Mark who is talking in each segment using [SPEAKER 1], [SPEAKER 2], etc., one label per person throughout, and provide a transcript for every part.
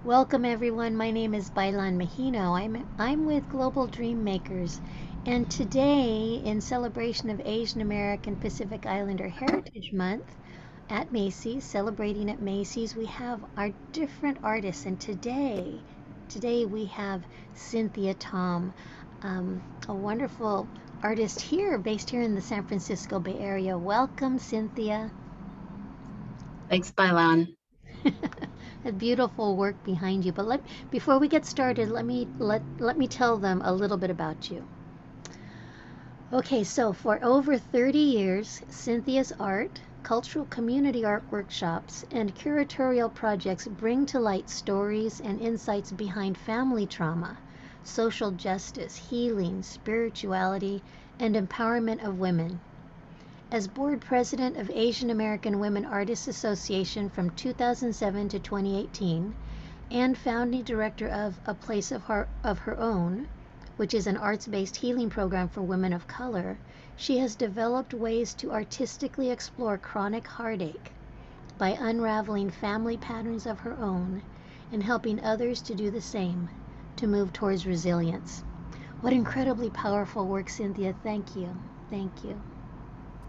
[SPEAKER 1] Welcome everyone. My name is Baylan Megino. I'm with Global Dream Makers, and today, in celebration of Asian American Pacific Islander Heritage Month at Macy's, celebrating at Macy's, we have our different artists. And today we have Cynthia Tom, a wonderful artist here, based here in the San Francisco Bay Area. Welcome, Cynthia.
[SPEAKER 2] Thanks, Baylan.
[SPEAKER 1] A beautiful work behind you. But before we get started, let me tell them a little bit about you. Okay, so for over 30 years, Cynthia's art, cultural community art workshops, and curatorial projects bring to light stories and insights behind family trauma, social justice, healing, spirituality, and empowerment of women. As board president of Asian American Women Artists Association from 2007 to 2018, and founding director of A Place of Her Own, which is an arts-based healing program for women of color, she has developed ways to artistically explore chronic heartache by unraveling family patterns of her own and helping others to do the same, to move towards resilience. What incredibly powerful work, Cynthia. Thank you. Thank you.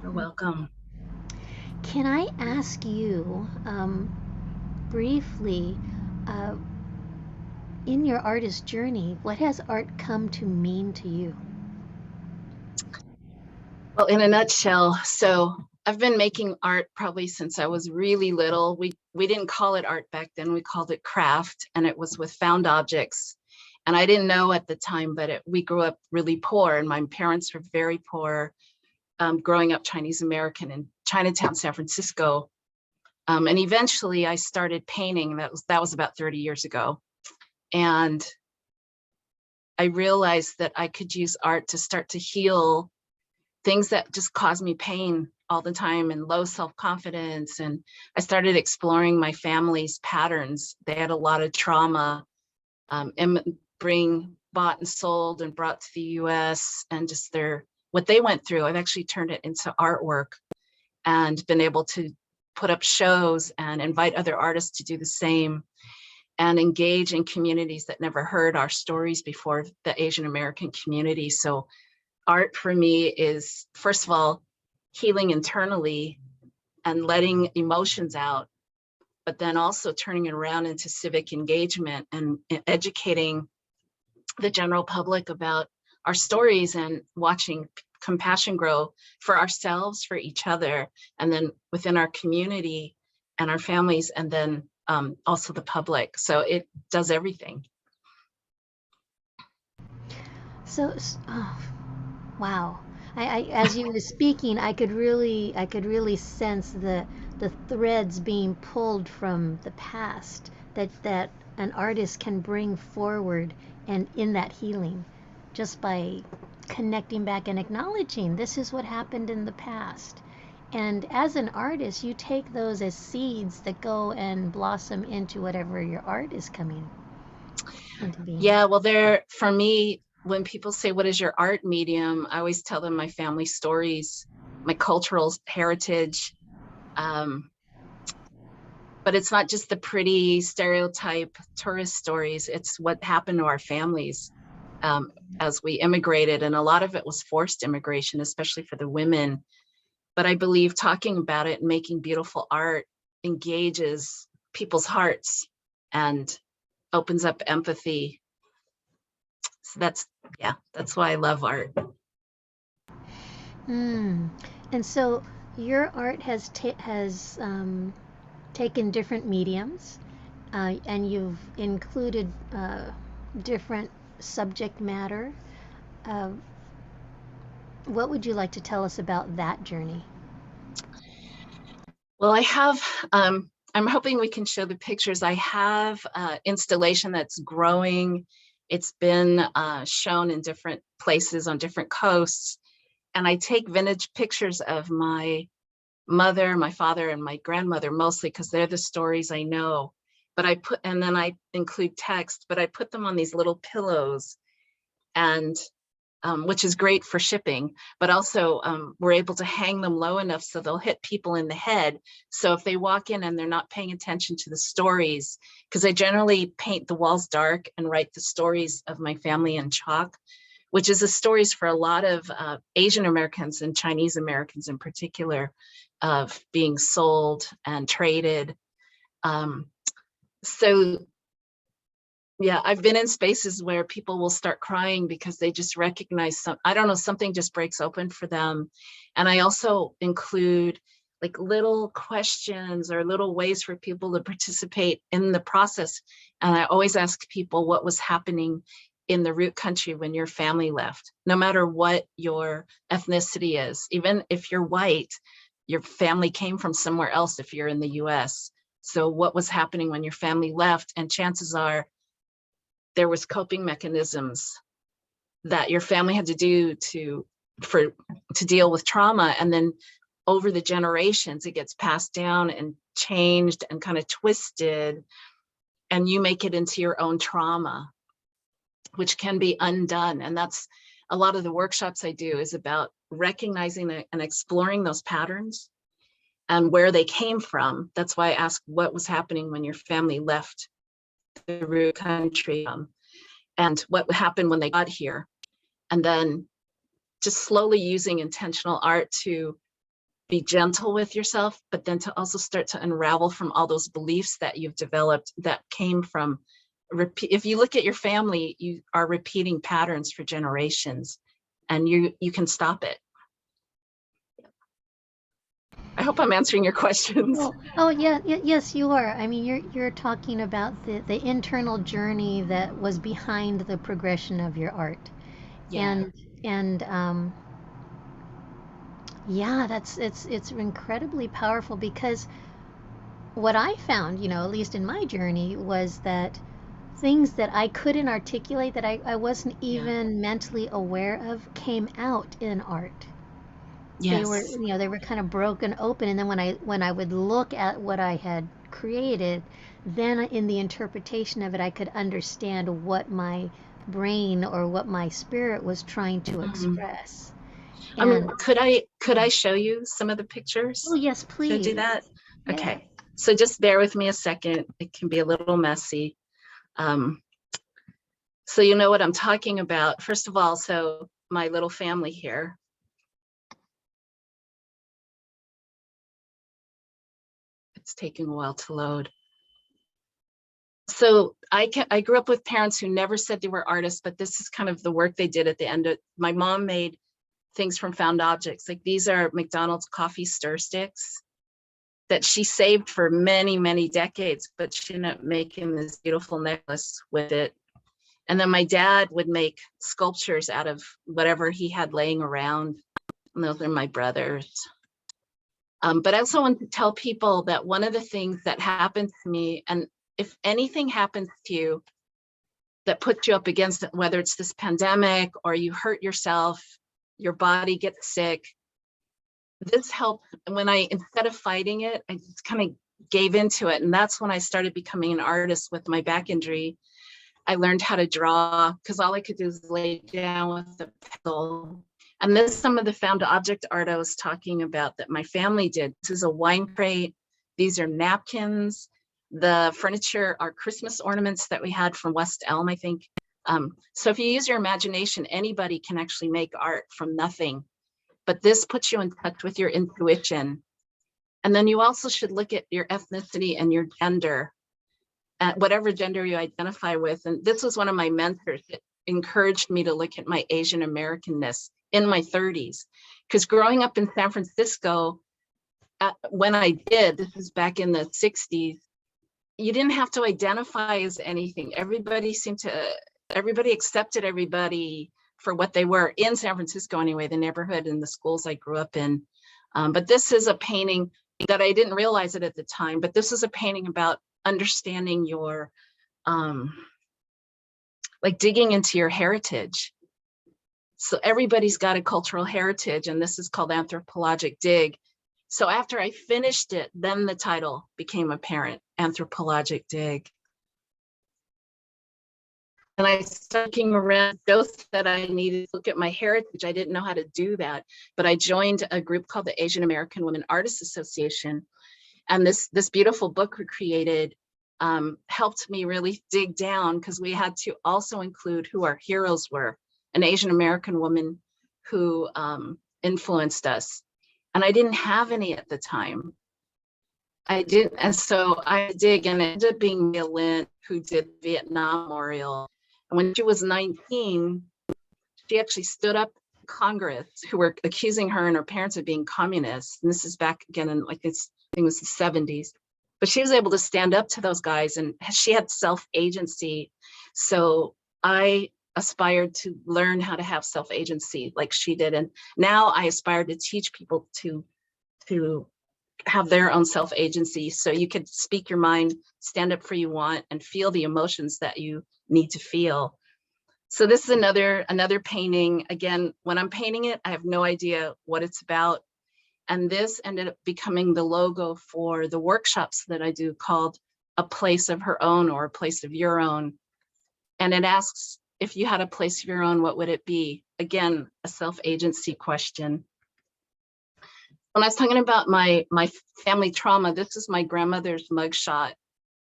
[SPEAKER 2] You're welcome.
[SPEAKER 1] Can I ask you briefly, uh, in your artist journey, what has art come to mean to you?
[SPEAKER 2] Well, in a nutshell, so I've been making art probably since I was really little. We didn't call it art back then, we called it craft, and it was with found objects. And I didn't know at the time, but we grew up really poor, and my parents were very poor, growing up Chinese American in Chinatown, San Francisco. And eventually I started painting. That was about 30 years ago. And I realized that I could use art to start to heal things that just caused me pain all the time and low self-confidence. And I started exploring my family's patterns. They had a lot of trauma, bought and sold and brought to the US, and just what they went through. I've actually turned it into artwork and been able to put up shows and invite other artists to do the same and engage in communities that never heard our stories before, the Asian American community. So art for me is, first of all, healing internally and letting emotions out, but then also turning it around into civic engagement and educating the general public about our stories and watching compassion grow for ourselves, for each other, and then within our community and our families, and then also the public. So it does everything.
[SPEAKER 1] So, oh, wow. As you were speaking, I could really sense the threads being pulled from the past that an artist can bring forward and in that healing, just by connecting back and acknowledging this is what happened in the past. And as an artist, you take those as seeds that go and blossom into whatever your art is coming into being.
[SPEAKER 2] Yeah, well, for me, when people say, what is your art medium? I always tell them my family stories, my cultural heritage. But it's not just the pretty stereotype tourist stories. It's what happened to our families as we immigrated. And a lot of it was forced immigration, especially for the women. But I believe talking about it and making beautiful art engages people's hearts and opens up empathy. So that's why I love art.
[SPEAKER 1] Mm. And so your art has taken different mediums, and you've included different subject matter. Uh, what would you like to tell us about that journey?
[SPEAKER 2] Well, I'm hoping we can show the pictures. I have installation that's growing. It's been shown in different places on different coasts. And I take vintage pictures of my mother, my father, and my grandmother, mostly because they're the stories I know. But and then I include text, but I put them on these little pillows. And which is great for shipping, but also we're able to hang them low enough so they'll hit people in the head. So if they walk in and they're not paying attention to the stories, because I generally paint the walls dark and write the stories of my family in chalk, which is the stories for a lot of Asian Americans and Chinese Americans in particular, of being sold and traded. So yeah, I've been in spaces where people will start crying because they just recognize I don't know, something just breaks open for them. And I also include like little questions or little ways for people to participate in the process. And I always ask people what was happening in the root country when your family left, no matter what your ethnicity is. Even if you're white, your family came from somewhere else if you're in the US. So what was happening when your family left? And chances are there was coping mechanisms that your family had to do to deal with trauma. And then over the generations, it gets passed down and changed and kind of twisted, and you make it into your own trauma, which can be undone. And that's a lot of the workshops I do, is about recognizing and exploring those patterns and where they came from. That's why I ask what was happening when your family left the root country, and what happened when they got here. And then just slowly using intentional art to be gentle with yourself, but then to also start to unravel from all those beliefs that you've developed that came from if you look at your family, you are repeating patterns for generations, and you can stop it. I hope I'm answering your questions.
[SPEAKER 1] Oh yeah, yes, you are. I mean, you're talking about the internal journey that was behind the progression of your art.
[SPEAKER 2] Yeah.
[SPEAKER 1] And yeah, it's incredibly powerful, because what I found, at least in my journey, was that things that I couldn't articulate, that I wasn't even mentally aware of, came out in art. They were,
[SPEAKER 2] Yes.
[SPEAKER 1] they were kind of broken open, and then when I would look at what I had created, then in the interpretation of it, I could understand what my brain or what my spirit was trying to express. And
[SPEAKER 2] could I show you some of the pictures?
[SPEAKER 1] oh yes,
[SPEAKER 2] Should I do
[SPEAKER 1] please.
[SPEAKER 2] that?
[SPEAKER 1] Yeah.
[SPEAKER 2] Okay. So just bear with me a second. It can be a little messy. So you know what I'm talking about. First of all, so my little family here. It's taking a while to load. So I grew up with parents who never said they were artists, but this is kind of the work they did at the end. My mom made things from found objects. Like these are McDonald's coffee stir sticks that she saved for many, many decades, but she ended up making this beautiful necklace with it. And then my dad would make sculptures out of whatever he had laying around. And those are my brothers. But I also want to tell people that one of the things that happened to me, and if anything happens to you that puts you up against it, whether it's this pandemic or you hurt yourself, your body gets sick, this helped when instead of fighting it, I just kind of gave into it. And that's when I started becoming an artist with my back injury. I learned how to draw, because all I could do is lay down with a pencil. And this is some of the found object art I was talking about that my family did. This is a wine crate. These are napkins. The furniture are Christmas ornaments that we had from West Elm, I think. So if you use your imagination, anybody can actually make art from nothing. But this puts you in touch with your intuition. And then you also should look at your ethnicity and your gender, whatever gender you identify with. And this was one of my mentors that encouraged me to look at my Asian Americanness in my 30s. Because growing up in San Francisco, when I did, this is back in the 60s, you didn't have to identify as anything. Everybody accepted everybody for what they were in San Francisco anyway, the neighborhood and the schools I grew up in. But this is a painting that I didn't realize it at the time, but this is a painting about understanding your, like digging into your heritage. So everybody's got a cultural heritage, and this is called Anthropologic Dig. So after I finished it, then the title became apparent, Anthropologic Dig. And I started looking around those that I needed to look at my heritage. I didn't know how to do that, but I joined a group called the Asian American Women Artists Association. And this beautiful book we created helped me really dig down, because we had to also include who our heroes were, an Asian American woman who influenced us. And I didn't have any at the time. I didn't, and so I dig, and it ended up being Mia Lin, who did Vietnam Memorial. And when she was 19, she actually stood up in Congress, who were accusing her and her parents of being communists. And this is back again in like this, I think it was the 70s. But she was able to stand up to those guys, and she had self-agency. So I aspired to learn how to have self-agency like she did. And now I aspire to teach people to have their own self-agency, so you could speak your mind, stand up for you want, and feel the emotions that you need to feel. So this is another painting. Again, when I'm painting it, I have no idea what it's about. And this ended up becoming the logo for the workshops that I do, called A Place of Her Own, or A Place of Your Own. And it asks, if you had a place of your own, what would it be? Again, a self-agency question. When I was talking about my family trauma, this is my grandmother's mugshot.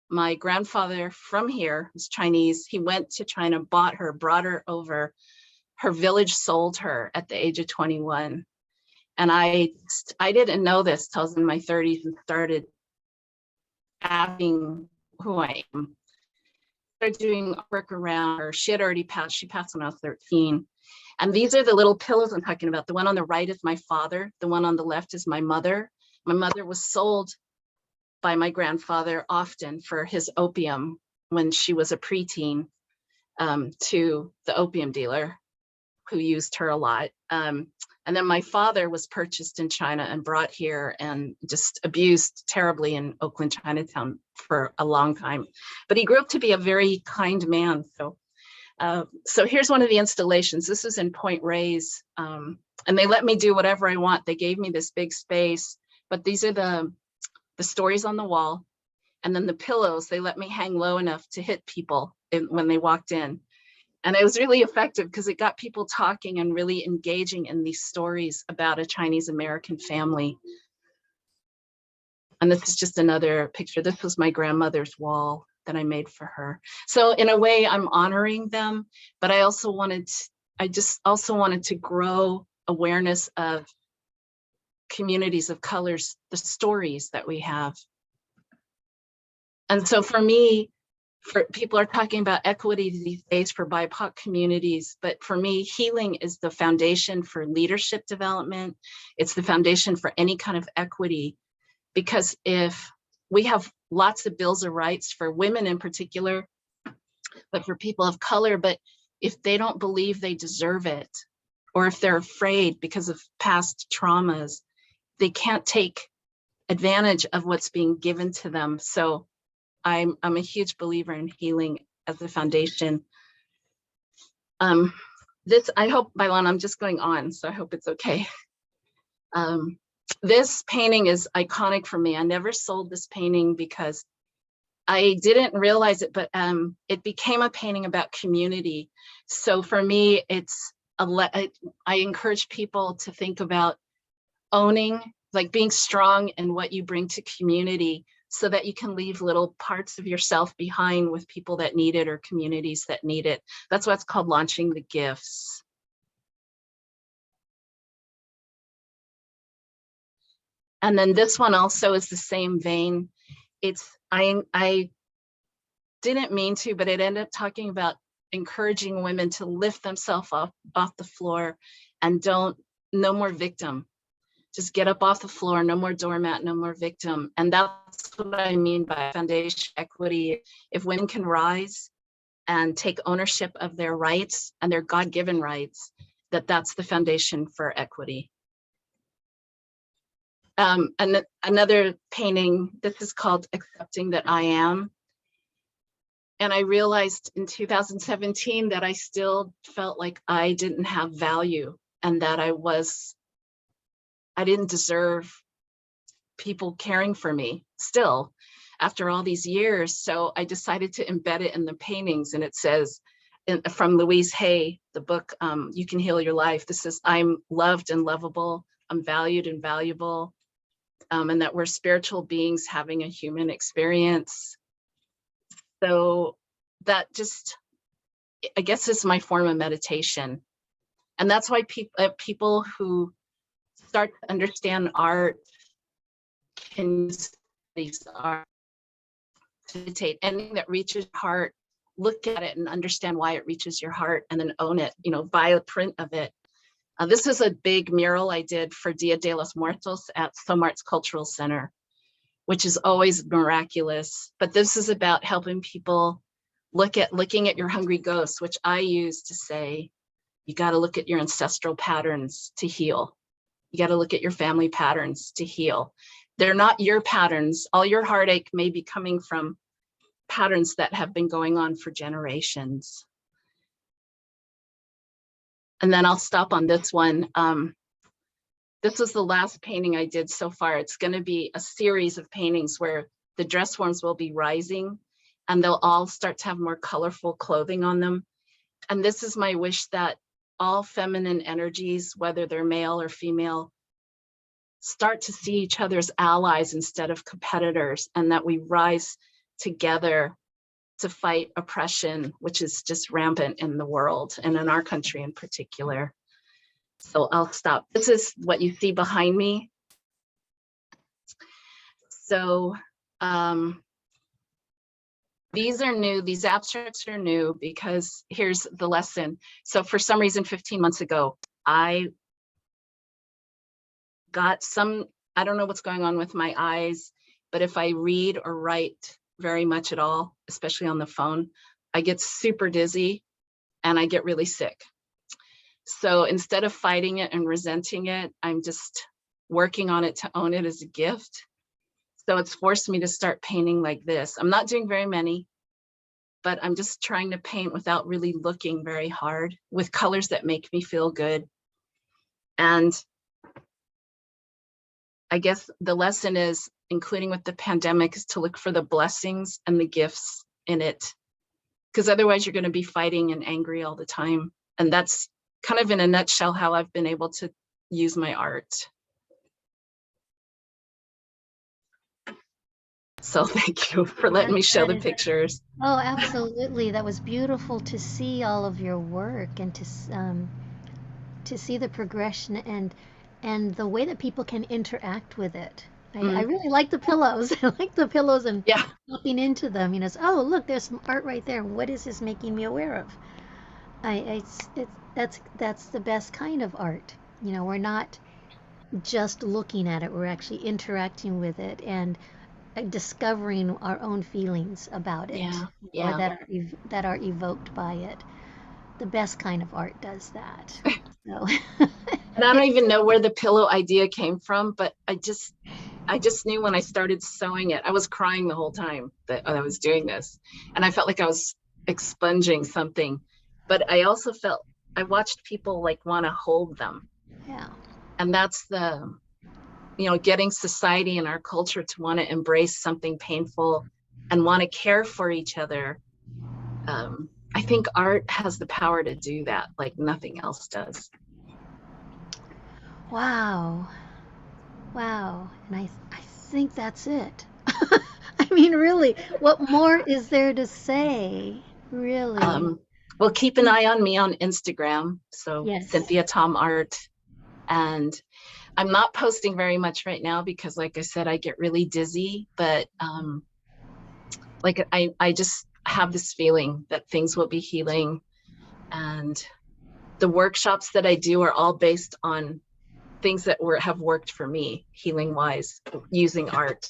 [SPEAKER 2] My grandfather from here was Chinese. He went to China, bought her, brought her over. Her village sold her at the age of 21. And I didn't know this till I was in my 30s and started asking who I am. Started doing work around her. She had already passed. She passed when I was 13. And these are the little pillows I'm talking about. The one on the right is my father. The one on the left is my mother. My mother was sold by my grandfather often for his opium when she was a preteen, to the opium dealer who used her a lot. And then my father was purchased in China and brought here and just abused terribly in Oakland, Chinatown for a long time. But he grew up to be a very kind man. So here's one of the installations. This is in Point Reyes, and they let me do whatever I want. They gave me this big space, but these are the stories on the wall. And then the pillows, they let me hang low enough to hit people when they walked in. And it was really effective because it got people talking and really engaging in these stories about a Chinese American family. And this is just another picture. This was my grandmother's wall that I made for her. So in a way, I'm honoring them, but I just also wanted to grow awareness of communities of colors, the stories that we have. And so for me, people are talking about equity these days for BIPOC communities, but for me, healing is the foundation for leadership development. It's the foundation for any kind of equity, because if we have lots of bills of rights for women in particular, but for people of color, but if they don't believe they deserve it, or if they're afraid because of past traumas, they can't take advantage of what's being given to them. So I'm a huge believer in healing as a foundation. This, I hope, Baylan, I'm just going on, so I hope it's okay. This painting is iconic for me. I never sold this painting because I didn't realize it, but it became a painting about community. So for me, I encourage people to think about owning, like being strong in what you bring to community, so that you can leave little parts of yourself behind with people that need it or communities that need it. That's what's called launching the gifts. And then this one also is the same vein. I didn't mean to, but it ended up talking about encouraging women to lift themselves off the floor and no more victim. Just get up off the floor, no more doormat, no more victim. And that's what I mean by foundation equity. If women can rise and take ownership of their rights and their God-given rights, that's the foundation for equity. And another painting, this is called Accepting That I Am. And I realized in 2017 that I still felt like I didn't have value, and that I didn't deserve people caring for me still after all these years. So I decided to embed it in the paintings, and it says, from Louise Hay, the book, You Can Heal Your Life. This is, I'm loved and lovable, I'm valued and valuable, and that we're spiritual beings having a human experience. So that just, I guess, is my form of meditation. And that's why people who start to understand art can use these art to meditate. Anything that reaches your heart, look at it and understand why it reaches your heart, and then own it, buy a print of it. This is a big mural I did for Dia de los Muertos at Tom Art's Cultural Center, which is always miraculous. But this is about helping people looking at your hungry ghosts, which I use to say, you got to look at your ancestral patterns to heal. You got to look at your family patterns to heal. They're not your patterns. All your heartache may be coming from patterns that have been going on for generations. And then I'll stop on this one. This was the last painting I did so far. It's going to be a series of paintings where the Dressworms will be rising, and they'll all start to have more colorful clothing on them. And this is my wish, that all feminine energies, whether they're male or female, start to see each other as allies instead of competitors, and that we rise together to fight oppression, which is just rampant in the world and in our country in particular. So I'll stop. This is what you see behind me. So these are new, these abstracts are new because here's the lesson. So for some reason, 15 months ago, I got I don't know what's going on with my eyes, but if I read or write very much at all, especially on the phone, I get super dizzy and I get really sick. So instead of fighting it and resenting it, I'm just working on it to own it as a gift. So it's forced me to start painting like this. I'm not doing very many, but I'm just trying to paint without really looking very hard, with colors that make me feel good. And I guess the lesson is, including with the pandemic, is to look for the blessings and the gifts in it, because otherwise you're going to be fighting and angry all the time. And that's kind of in a nutshell how I've been able to use my art. So thank you for letting me show the pictures.
[SPEAKER 1] Oh, absolutely. That was beautiful to see all of your work, and to see the progression and the way that people can interact with it. I really like the pillows. I like the pillows and popping into them. Oh, look, there's some art right there. What is this making me aware of? That's the best kind of art. We're not just looking at it. We're actually interacting with it and discovering our own feelings about it, or that are evoked by it. The best kind of art does that. So.
[SPEAKER 2] And I don't even know where the pillow idea came from, but I just knew when I started sewing it. I was crying the whole time that I was doing this, and I felt like I was expunging something, but I also felt, I watched people like want to hold them.
[SPEAKER 1] Yeah.
[SPEAKER 2] And that's the, getting society and our culture to want to embrace something painful and want to care for each other. I think art has the power to do that like nothing else does.
[SPEAKER 1] Wow. And I think that's it. I mean, really, what more is there to say? Really?
[SPEAKER 2] Well, keep an eye on me on Instagram. So
[SPEAKER 1] yes.
[SPEAKER 2] Cynthia Tom Art. And I'm not posting very much right now because, like I said, I get really dizzy, but I just have this feeling that things will be healing. And the workshops that I do are all based on things that have worked for me, healing wise, using art.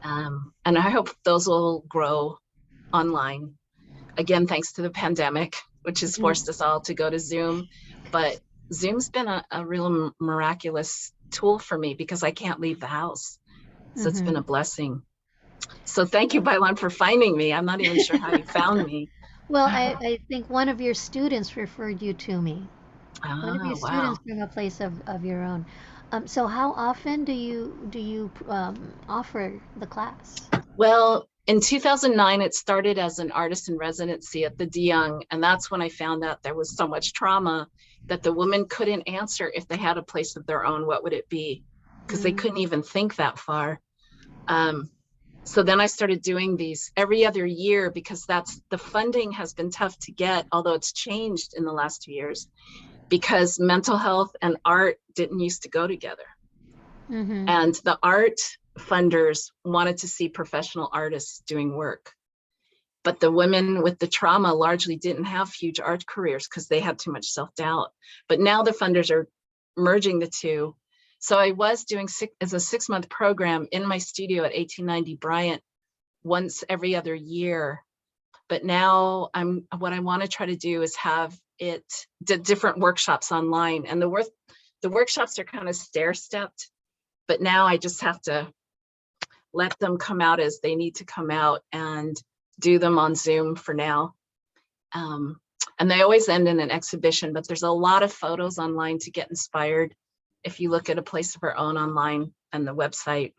[SPEAKER 2] And I hope those will grow online. Again, thanks to the pandemic, which has forced us all to go to Zoom. But Zoom's been a real miraculous tool for me because I can't leave the house. So it's been a blessing. So thank you, Baylan, for finding me. I'm not even sure how you found me.
[SPEAKER 1] Well, I think one of your students referred you to me. One of your students from a place of your own. So how often do you offer the class?
[SPEAKER 2] Well, In 2009, it started as an artist in residency at the De Young, and that's when I found out there was so much trauma that the women couldn't answer if they had a place of their own, what would it be? Because they couldn't even think that far. So then I started doing these every other year, because the funding has been tough to get, although it's changed in the last 2 years, because mental health and art didn't used to go together. And the art funders wanted to see professional artists doing work. But the women with the trauma largely didn't have huge art careers because they had too much self-doubt. But now the funders are merging the two. So I was doing as a 6-month program in my studio at 1890 Bryant once every other year. But now what I want to try to do is have different workshops online. And the workshops are kind of stair-stepped, but now I just have to let them come out as they need to come out and do them on Zoom for now. And they always end in an exhibition, but there's a lot of photos online to get inspired if you look at A Place of Our Own online and the website.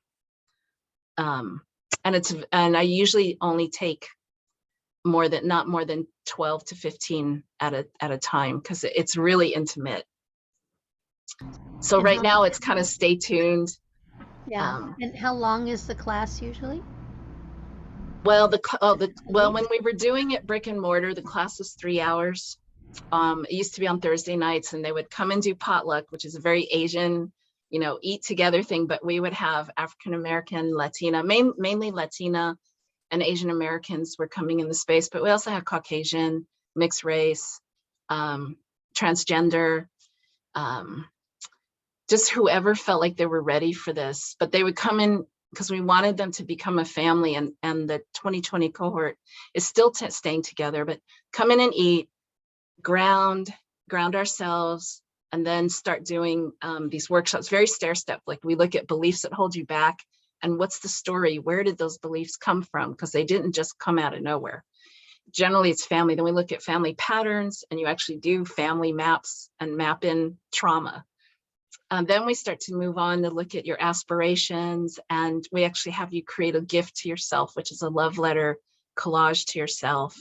[SPEAKER 2] And I usually only take not more than 12 to 15 at a time, because it's really intimate. So and right now it's kind of stay tuned.
[SPEAKER 1] Yeah. And how long is the class usually?
[SPEAKER 2] Well, when we were doing it brick and mortar, the class was 3 hours. It used to be on Thursday nights, and they would come and do potluck, which is a very Asian, eat together thing. But we would have African American, Latina, mainly Latina and Asian Americans were coming in the space. But we also had Caucasian, mixed race, transgender, just whoever felt like they were ready for this. But they would come in because we wanted them to become a family, and the 2020 cohort is still staying together. But come in and eat, ground ourselves, and then start doing these workshops, very stair-step. Like, we look at beliefs that hold you back, and what's the story? Where did those beliefs come from? Because they didn't just come out of nowhere. Generally, it's family. Then we look at family patterns, and you actually do family maps and map in trauma. Then we start to move on to look at your aspirations, and we actually have you create a gift to yourself, which is a love letter collage to yourself.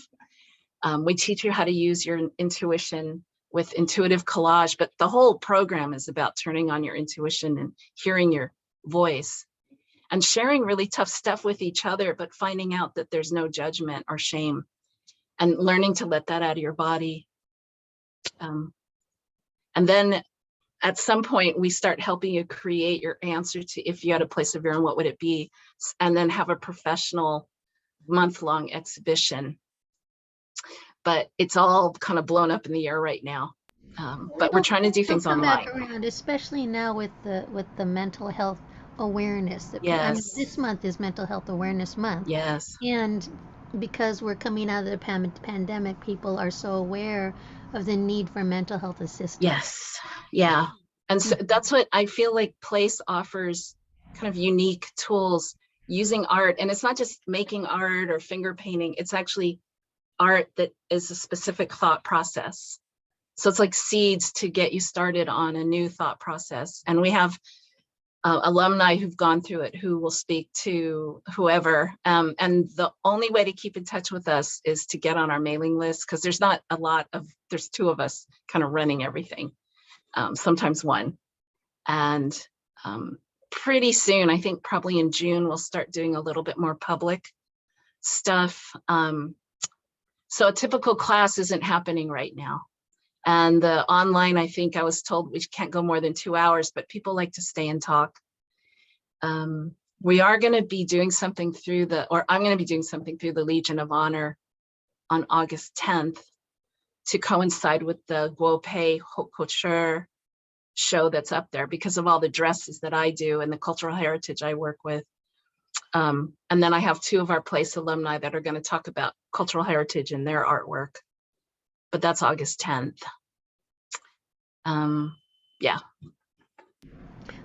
[SPEAKER 2] We teach you how to use your intuition with intuitive collage, but the whole program is about turning on your intuition and hearing your voice and sharing really tough stuff with each other, but finding out that there's no judgment or shame, and learning to let that out of your body. And then at some point, we start helping you create your answer to, if you had a place of your own, what would it be? And then have a professional month-long exhibition. But it's all kind of blown up in the air right now. But we're trying to do things online.
[SPEAKER 1] Back around, especially now with the mental health awareness. That
[SPEAKER 2] yes.
[SPEAKER 1] I mean, this month is Mental Health Awareness Month.
[SPEAKER 2] Yes.
[SPEAKER 1] And because we're coming out of the pandemic, people are so aware of the need for mental health assistance.
[SPEAKER 2] Yes. Yeah. And so that's what I feel like Place offers, kind of unique tools using art. And it's not just making art or finger painting. It's actually art that is a specific thought process. So it's like seeds to get you started on a new thought process. And we have alumni who've gone through it who will speak to whoever. And the only way to keep in touch with us is to get on our mailing list, because there's not a lot of, there's 2 of us kind of running everything, sometimes 1. And pretty soon, I think probably in June, we'll start doing a little bit more public stuff. So a typical class isn't happening right now. And the online, I think I was told we can't go more than 2 hours, but people like to stay and talk. We are going to be doing something I'm going to be doing something through the Legion of Honor on August 10th to coincide with the Guopei Haute Couture show that's up there, because of all the dresses that I do and the cultural heritage I work with. And then I have 2 of our Place alumni that are going to talk about cultural heritage and their artwork. But that's August 10th. Yeah.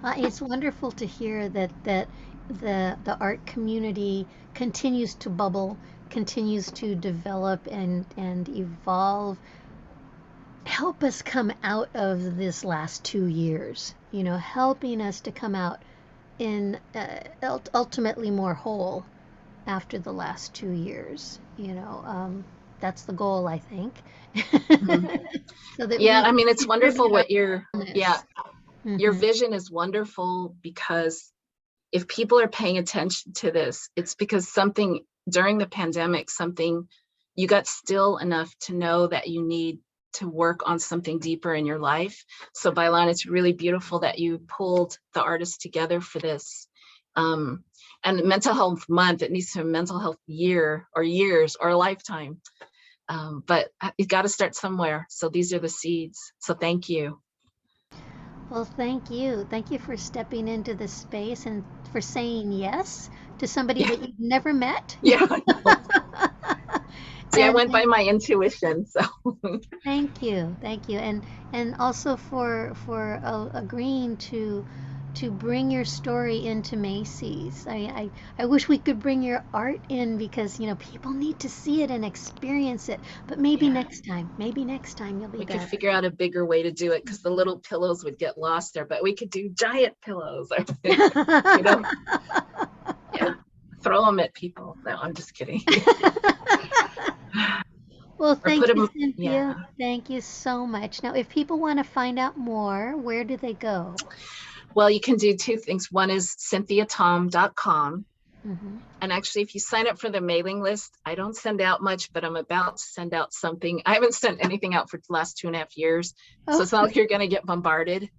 [SPEAKER 1] It's wonderful to hear that the art community continues to bubble, continues to develop and evolve. Help us come out of this last 2 years, helping us to come out in ultimately more whole, after the last 2 years. That's the goal, I think.
[SPEAKER 2] Mhm.
[SPEAKER 1] So that
[SPEAKER 2] Yeah,
[SPEAKER 1] we
[SPEAKER 2] I mean, it's wonderful
[SPEAKER 1] contribute our
[SPEAKER 2] what yeah,
[SPEAKER 1] wellness.
[SPEAKER 2] your
[SPEAKER 1] Hmm.
[SPEAKER 2] vision is wonderful, because if people are paying attention to this, it's because something during the pandemic, something you got still enough to know that you need to work on something deeper in your life. So Baylan, it's really beautiful that you pulled the artists together for this. Um, and mental health month, it needs to be a mental health year or years or a lifetime. But you got to start somewhere. So these are the seeds. So thank you.
[SPEAKER 1] Well, thank you. Thank you for stepping into this space and for saying yes to somebody
[SPEAKER 2] Yeah,
[SPEAKER 1] that you've never met.
[SPEAKER 2] yeah, I know. See, I
[SPEAKER 1] and,
[SPEAKER 2] went by
[SPEAKER 1] and
[SPEAKER 2] my intuition. So
[SPEAKER 1] thank you, and also for agreeing to bring your story into Macy's. I wish we could bring your art in because people need to see it and experience it. But
[SPEAKER 2] yeah,
[SPEAKER 1] maybe next time you'll be
[SPEAKER 2] we could
[SPEAKER 1] better.
[SPEAKER 2] figure out a bigger way to do it, because the little pillows would get lost there, but we could do giant pillows. you know, yeah, throw them at people. No, I'm just kidding.
[SPEAKER 1] Well,
[SPEAKER 2] Or put
[SPEAKER 1] thank you,
[SPEAKER 2] them, yeah.
[SPEAKER 1] Cynthia. Thank you so much. Now, if people want to find out more, where do they go?
[SPEAKER 2] Well, you can do two things. One is cynthiatom.com.
[SPEAKER 1] Hmm.
[SPEAKER 2] And actually, if you sign up for the mailing list, I don't send out much, but I'm about to send out something. I haven't sent anything out for the last 2.5 years. So
[SPEAKER 1] Oh,
[SPEAKER 2] it's not like you're going to get bombarded.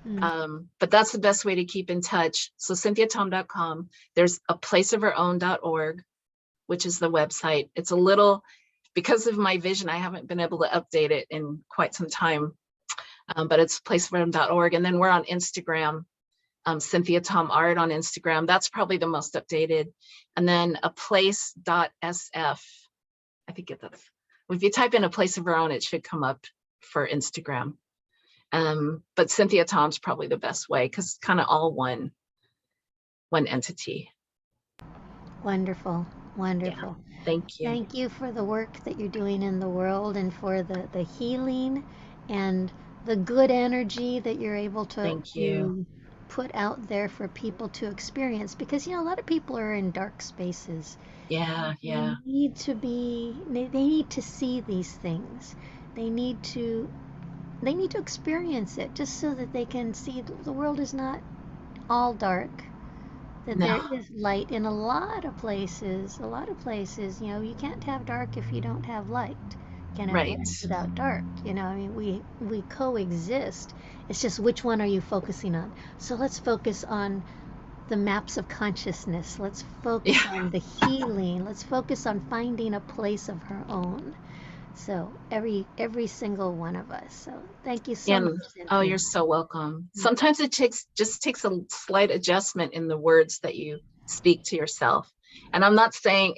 [SPEAKER 1] mm,
[SPEAKER 2] But that's the best way to keep in touch. So cynthiatom.com. There's a placeofourown.org, which is the website. It's a little, because of my vision, I haven't been able to update it in quite some time. But it's placeofourown.org. And then we're on Instagram, Cynthia Tom Art on Instagram. That's probably the most updated. And then a place.sf. I think that's, if you type in a place of our own, it should come up for Instagram. But Cynthia Tom's probably the best way, because kind of all one entity.
[SPEAKER 1] wonderful,
[SPEAKER 2] Yeah.
[SPEAKER 1] wonderful.
[SPEAKER 2] Thank you.
[SPEAKER 1] Thank you for the work that you're doing in the world and for the healing and the good energy that you're able
[SPEAKER 2] Thank you.
[SPEAKER 1] to put out there for people to experience because a lot of people are in dark spaces.
[SPEAKER 2] Yeah.
[SPEAKER 1] They
[SPEAKER 2] Yeah.
[SPEAKER 1] need to they need to see these things. They need to they need to experience it just so that they can see the world is not all dark, that
[SPEAKER 2] No.
[SPEAKER 1] there is light in a lot of places. You can't have dark if you don't have light. You can't have
[SPEAKER 2] Right.
[SPEAKER 1] light without dark. I mean, we coexist. It's just which one are you focusing on? So let's focus on the maps of consciousness. Let's focus
[SPEAKER 2] Yeah.
[SPEAKER 1] on the healing. Let's focus on finding a place of her own. So every single one of us. So thank you so much,
[SPEAKER 2] And oh,
[SPEAKER 1] Cynthia.
[SPEAKER 2] you're so welcome. Sometimes it just takes a slight adjustment in the words that you speak to yourself. And I'm not saying,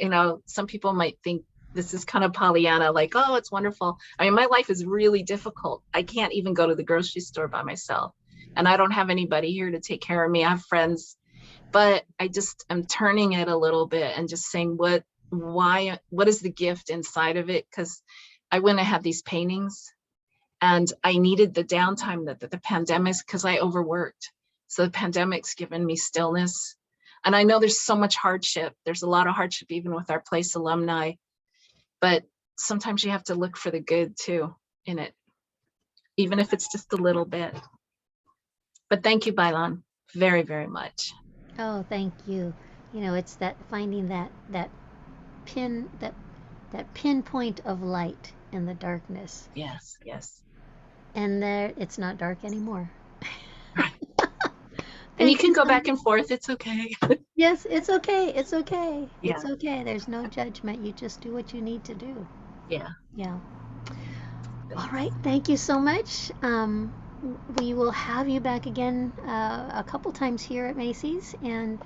[SPEAKER 2] some people might think this is kind of Pollyanna, like, oh, it's wonderful. I mean, my life is really difficult. I can't even go to the grocery store by myself. And I don't have anybody here to take care of me. I have friends, but I just am turning it a little bit and just saying what is the gift inside of it? Because I went and had these paintings, and I needed the downtime that the pandemic's, because I overworked. So the pandemic's given me stillness. And I know there's so much hardship. There's a lot of hardship even with our place alumni, but sometimes you have to look for the good too in it, even if it's just a little bit. But thank you, Baylan, very, very much.
[SPEAKER 1] Oh, thank you. It's that finding that pin that pinpoint of light in the darkness.
[SPEAKER 2] Yes, yes.
[SPEAKER 1] And there it's not dark anymore.
[SPEAKER 2] Right. And you
[SPEAKER 1] Thank you
[SPEAKER 2] can go
[SPEAKER 1] so
[SPEAKER 2] back
[SPEAKER 1] much.
[SPEAKER 2] and forth. It's okay.
[SPEAKER 1] Yes, it's okay. It's okay.
[SPEAKER 2] Yeah,
[SPEAKER 1] It's okay. There's no judgment. You just do what you need to do.
[SPEAKER 2] yeah.
[SPEAKER 1] Yeah. All
[SPEAKER 2] Thanks.
[SPEAKER 1] right. Thank you so much. We will have you back again a couple times here at Macy's and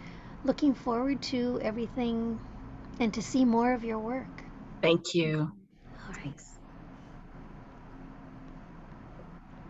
[SPEAKER 1] looking forward to everything and to see more of your work.
[SPEAKER 2] Thank you.
[SPEAKER 1] All right.
[SPEAKER 2] Thanks.